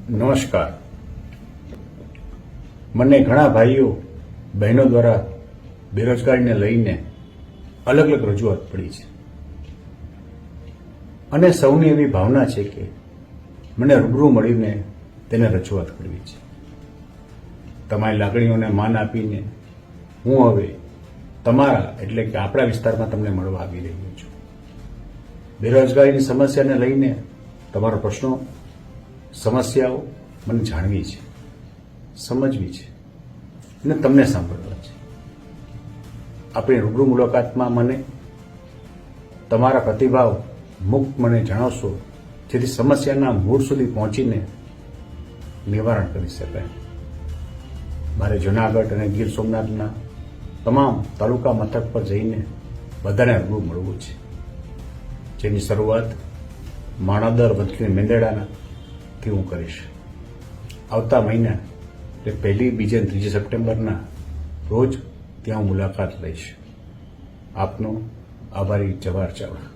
નમસ્કાર. મને ઘણા ભાઈઓ બહેનો દ્વારા બેરોજગારીને લઈને અલગ અલગ રજૂઆત પડી છે અને સૌની એવી ભાવના છે કે મને રૂબરૂ મળીને તેને રજૂઆત કરવી છે. તમારી લાગણીઓને માન આપીને હું હવે તમારા એટલે કે આપણા વિસ્તારમાં તમને મળવા આવી રહ્યો છું. બેરોજગારીની સમસ્યાને લઈને તમારા પ્રશ્નો સમસ્યાઓ મને જાણવી છે, સમજવી છે અને તમને સાંભળવા છે. આપણી રૂબરૂ મુલાકાતમાં મને તમારા પ્રતિભાવ મુક્ત મને જણાવશો, જેથી સમસ્યાના મૂળ સુધી પહોંચીને નિવારણ કરી શકાય. મારે જૂનાગઢ અને ગીર સોમનાથના તમામ તાલુકા મથક પર જઈને બધાને રૂબરૂ મળવું છે, જેની શરૂઆત માણાદર વંથલી મેંદરડાના હું કરીશ. આવતા મહિના એટલે 1, 2 અને 3 સપ્ટેમ્બરના રોજ ત્યાં હું મુલાકાત લઈશ. આપનો આભારી જવાહર ચાવડા.